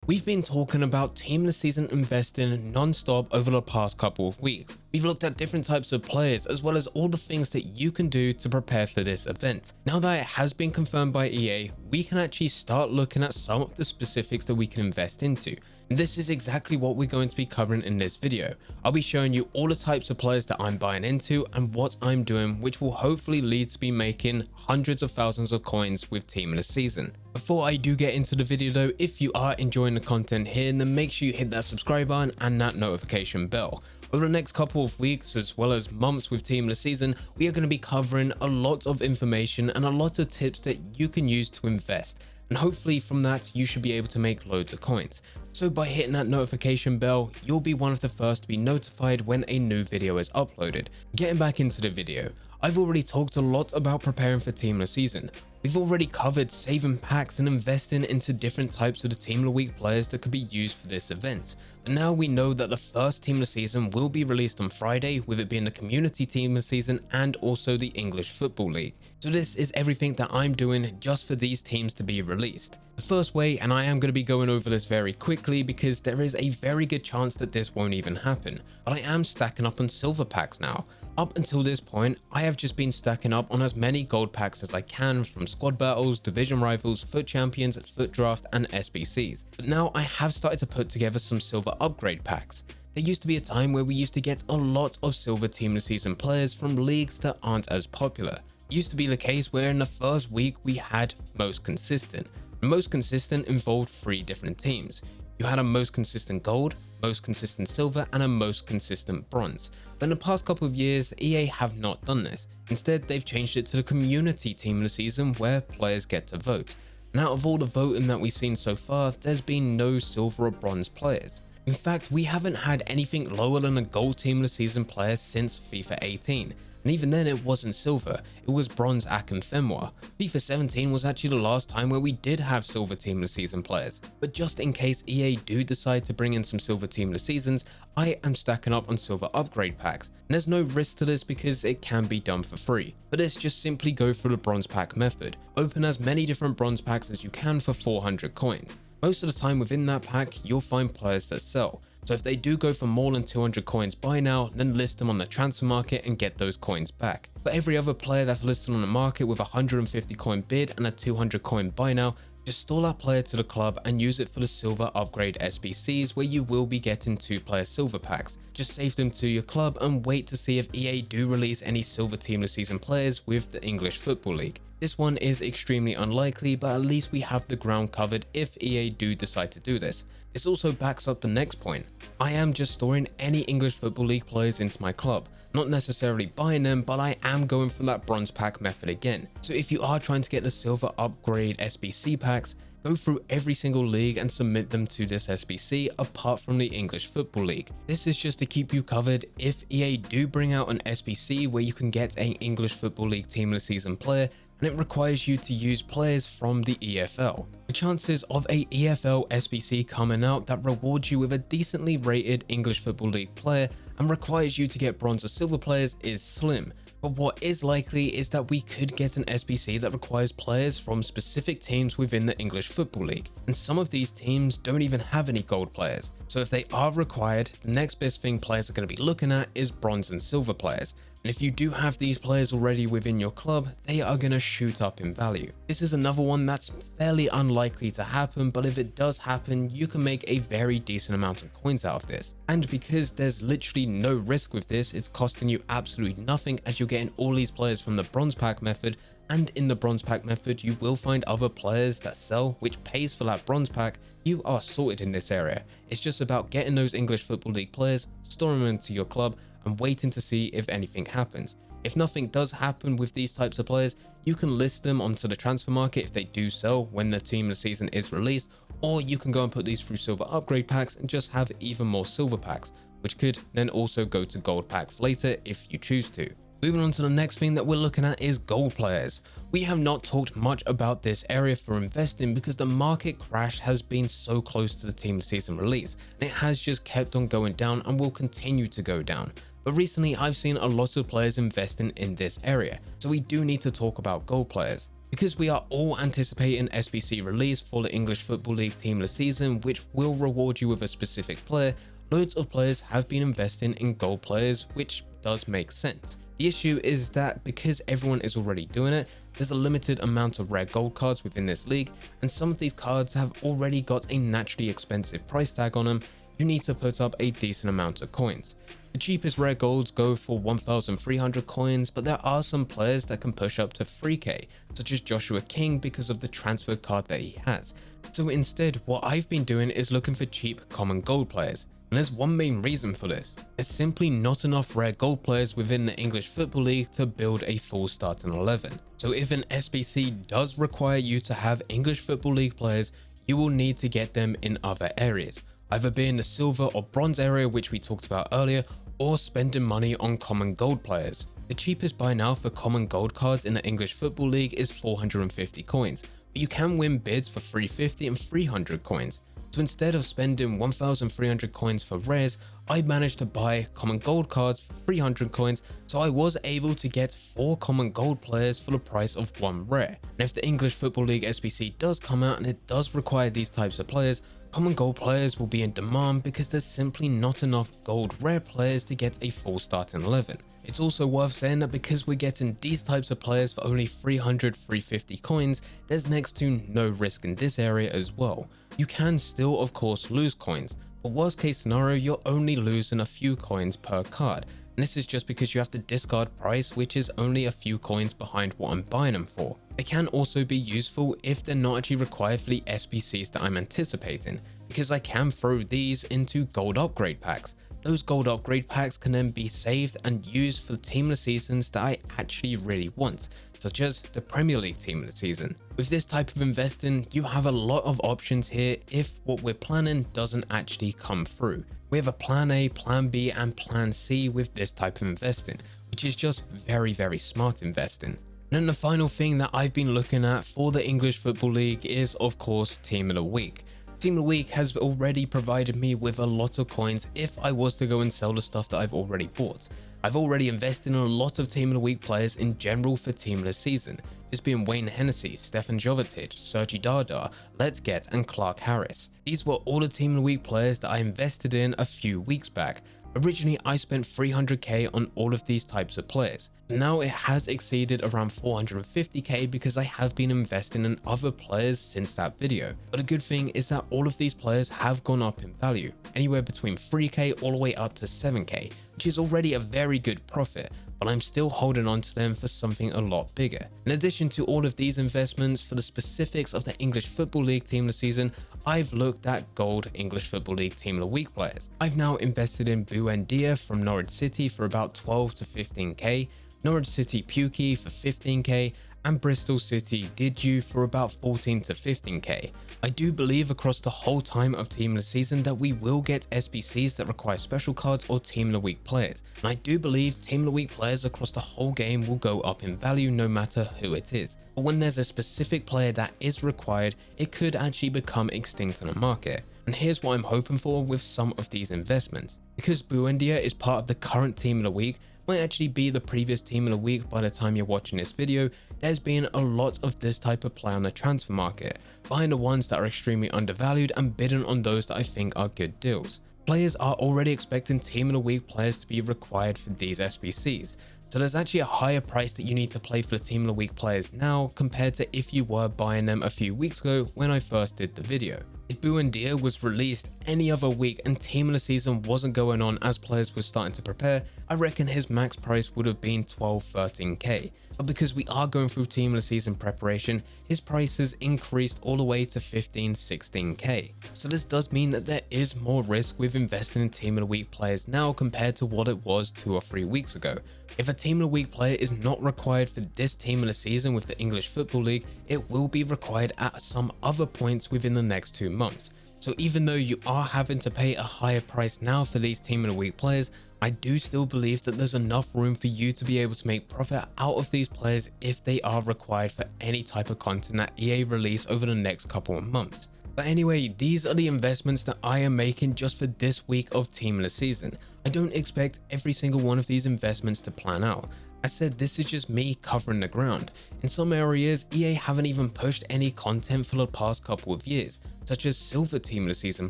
We've been talking about team of the season investing non-stop over the past couple of weeks. We've looked at different types of players as well as all the things that you can do to prepare for this event. Now that it has been confirmed by EA, we can actually start looking at some of the specifics that we can invest into. And this is exactly what we're going to be covering in this video. I'll be showing you all the types of players that I'm buying into and what I'm doing, which will hopefully lead to me making hundreds of thousands of coins with team of the season. Before I do get into the video though, if you are enjoying the content here, then make sure you hit that subscribe button and that notification bell. Over the next couple of weeks as well as months with team of the season, we are going to be covering a lot of information and a lot of tips that you can use to invest. And hopefully from that, you should be able to make loads of coins. So by hitting that notification bell, you'll be one of the first to be notified when a new video is uploaded. Getting back into the video, I've already talked a lot about preparing for team of the season. We've already covered saving packs and investing into different types of the team of the week players that could be used for this event. But now we know that the first team of the season will be released on Friday, with it being the community team of the season and also the English Football League. So this is everything that I'm doing just for these teams to be released. The first way, and I am going to be going over this very quickly because there is a very good chance that this won't even happen, but I am stacking up on silver packs now. Up until this point, I have just been stacking up on as many gold packs as I can from squad battles, division rivals, foot champions, foot draft and SBCs. But now I have started to put together some silver upgrade packs. There used to be a time where we used to get a lot of silver team of the season players from leagues that aren't as popular. It used to be the case where in the first week we had most consistent. Most consistent involved 3 different teams. You had a most consistent gold, most consistent silver and a most consistent bronze. But in the past couple of years, EA have not done this. Instead, they've changed it to the community team of the season where players get to vote. And out of all the voting that we've seen so far, there's been no silver or bronze players. In fact, we haven't had anything lower than a gold team of the season player since FIFA 18. And even then it wasn't silver, it was bronze Akinfenwa. FIFA 17 was actually the last time where we did have silver team of the season players. But just in case EA do decide to bring in some silver team of the seasons, I am stacking up on silver upgrade packs. And there's no risk to this because it can be done for free. But let's just simply go through the bronze pack method. Open as many different bronze packs as you can for 400 coins. Most of the time within that pack, you'll find players that sell. So if they do go for more than 200 coins buy now, then list them on the transfer market and get those coins back. For every other player that's listed on the market with a 150 coin bid and a 200 coin buy now, just store that player to the club and use it for the silver upgrade SBCs where you will be getting 2-player silver packs. Just save them to your club and wait to see if EA do release any silver team of the season players with the English Football League. This one is extremely unlikely, but at least we have the ground covered if EA do decide to do this. This also backs up the next point. I am just storing any English Football League players into my club. Not necessarily buying them, but I am going for that bronze pack method again. So if you are trying to get the silver upgrade SBC packs, go through every single league and submit them to this SBC apart from the English Football League. This is just to keep you covered if EA do bring out an SBC where you can get an English Football League team of the season player and it requires you to use players from the EFL. The chances of a EFL SBC coming out that rewards you with a decently rated English Football League player and requires you to get bronze or silver players is slim. But what is likely is that we could get an SBC that requires players from specific teams within the English Football League. And some of these teams don't even have any gold players. So if they are required, the next best thing players are going to be looking at is bronze and silver players. And if you do have these players already within your club, they are going to shoot up in value. This is another one that's fairly unlikely to happen, but if it does happen, you can make a very decent amount of coins out of this. And because there's literally no risk with this, it's costing you absolutely nothing as you're getting all these players from the bronze pack method. And in the bronze pack method, you will find other players that sell, which pays for that bronze pack. You are sorted in this area. It's just about getting those English Football League players, storing them into your club, and waiting to see if anything happens. If nothing does happen with these types of players, you can list them onto the transfer market if they do sell when the team of the season is released, or you can go and put these through silver upgrade packs and just have even more silver packs, which could then also go to gold packs later if you choose to. Moving on to the next thing that we're looking at is gold players. We have not talked much about this area for investing because the market crash has been so close to the team of the season release, and it has just kept on going down and will continue to go down. But recently I've seen a lot of players investing in this area, so we do need to talk about gold players. Because we are all anticipating SBC release for the English Football League Team of the Season, which will reward you with a specific player, loads of players have been investing in gold players, which does make sense. The issue is that because everyone is already doing it, there's a limited amount of rare gold cards within this league, and some of these cards have already got a naturally expensive price tag on them. You need to put up a decent amount of coins. The cheapest rare golds go for 1,300 coins, but there are some players that can push up to 3k, such as Joshua King because of the transfer card that he has. So instead, what I've been doing is looking for cheap common gold players. And there's one main reason for this. There's simply not enough rare gold players within the English Football League to build a full starting 11. So if an SBC does require you to have English Football League players, you will need to get them in other areas, either being the silver or bronze area, which we talked about earlier, or spending money on common gold players. The cheapest buy now for common gold cards in the English Football League is 450 coins, but you can win bids for 350 and 300 coins. So instead of spending 1,300 coins for rares, I managed to buy common gold cards for 300 coins, so I was able to get 4 common gold players for the price of 1 rare. And if the English Football League SBC does come out and it does require these types of players, common gold players will be in demand because there's simply not enough gold rare players to get a full starting 11. It's also worth saying that because we're getting these types of players for only 300-350 coins, there's next to no risk in this area as well. You can still of course lose coins, but worst case scenario you're only losing a few coins per card, and this is just because you have to discard price, which is only a few coins behind what I'm buying them for. They can also be useful if they're not actually required for the SBCs that I'm anticipating, because I can throw these into gold upgrade packs. Those gold upgrade packs can then be saved and used for the team of the seasons that I actually really want, such as the Premier League Team of the Season. With this type of investing, you have a lot of options here if what we're planning doesn't actually come through. We have a plan A, plan B and plan C with this type of investing, which is just very smart investing. And then the final thing that I've been looking at for the English Football League is of course Team of the Week. Team of the Week has already provided me with a lot of coins if I was to go and sell the stuff that I've already bought. I've already invested in a lot of Team of the Week players in general for Team of the Season, this being Wayne Hennessy, Stefan Jovetic, Sergi Dada, Let's Get and Clark Harris. These were all the Team of the Week players that I invested in a few weeks back. Originally I spent 300k on all of these types of players. Now it has exceeded around 450k because I have been investing in other players since that video. But a good thing is that all of these players have gone up in value, anywhere between 3k all the way up to 7k, which is already a very good profit, but I'm still holding on to them for something a lot bigger. In addition to all of these investments, for the specifics of the English Football League Team of the Season, I've looked at gold English Football League Team of the Week players. I've now invested in Buendia from Norwich City for about 12 to 15k, Norwich City Pukki for 15k, and Bristol City Didu for about 14 to 15k. I do believe across the whole time of Team of the Season that we will get SBCs that require special cards or Team of the Week players, and I do believe Team of the Week players across the whole game will go up in value no matter who it is. But when there's a specific player that is required, it could actually become extinct on the market. And here's what I'm hoping for with some of these investments. Because Buendia is part of the current Team of the Week, might actually be the previous Team of the Week by the time you're watching this video, there's been a lot of this type of play on the transfer market, buying the ones that are extremely undervalued and bidding on those that I think are good deals. Players are already expecting Team of the Week players to be required for these SBCs, so there's actually a higher price that you need to play for the Team of the Week players now compared to if you were buying them a few weeks ago when I first did the video. If Buendia was released any other week and Team of the Season wasn't going on as players were starting to prepare, I reckon his max price would have been 12-13k. But because we are going through Team of the Season preparation, his price has increased all the way to 15-16k. So this does mean that there is more risk with investing in Team of the Week players now compared to what it was 2 or 3 weeks ago. If a Team of the Week player is not required for this Team of the Season with the English Football League, it will be required at some other points within the next 2 months. So even though you are having to pay a higher price now for these Team of the Week players, I do still believe that there's enough room for you to be able to make profit out of these players if they are required for any type of content that EA release over the next couple of months. But anyway, these are the investments that I am making just for this week of Team of the Season. I don't expect every single one of these investments to plan out, I said this is just me covering the ground. In some areas, EA haven't even pushed any content for the past couple of years, such as silver team of the season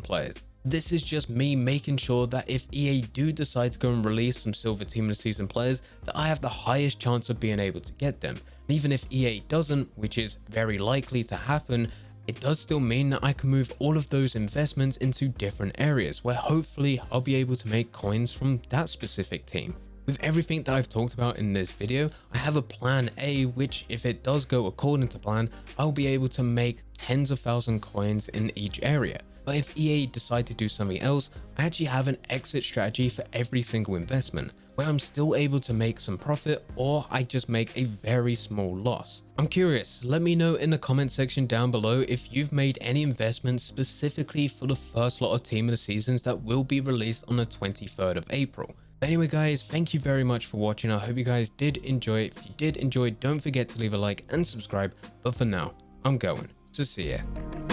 players. This is just me making sure that if EA do decide to go and release some silver team of the season players, that I have the highest chance of being able to get them. And even if EA doesn't, which is very likely to happen, it does still mean that I can move all of those investments into different areas where hopefully I'll be able to make coins from that specific team. With everything that I've talked about in this video, I have a plan A, which if it does go according to plan, I'll be able to make tens of thousand coins in each area. But if EA decide to do something else, I actually have an exit strategy for every single investment, where I'm still able to make some profit or I just make a very small loss. I'm curious, let me know in the comment section down below if you've made any investments specifically for the first lot of team of the seasons that will be released on the 23rd of April. But anyway guys, thank you very much for watching. I hope you guys did enjoy it. If you did enjoy, don't forget to leave a like and subscribe. But for now, I'm going. So see ya.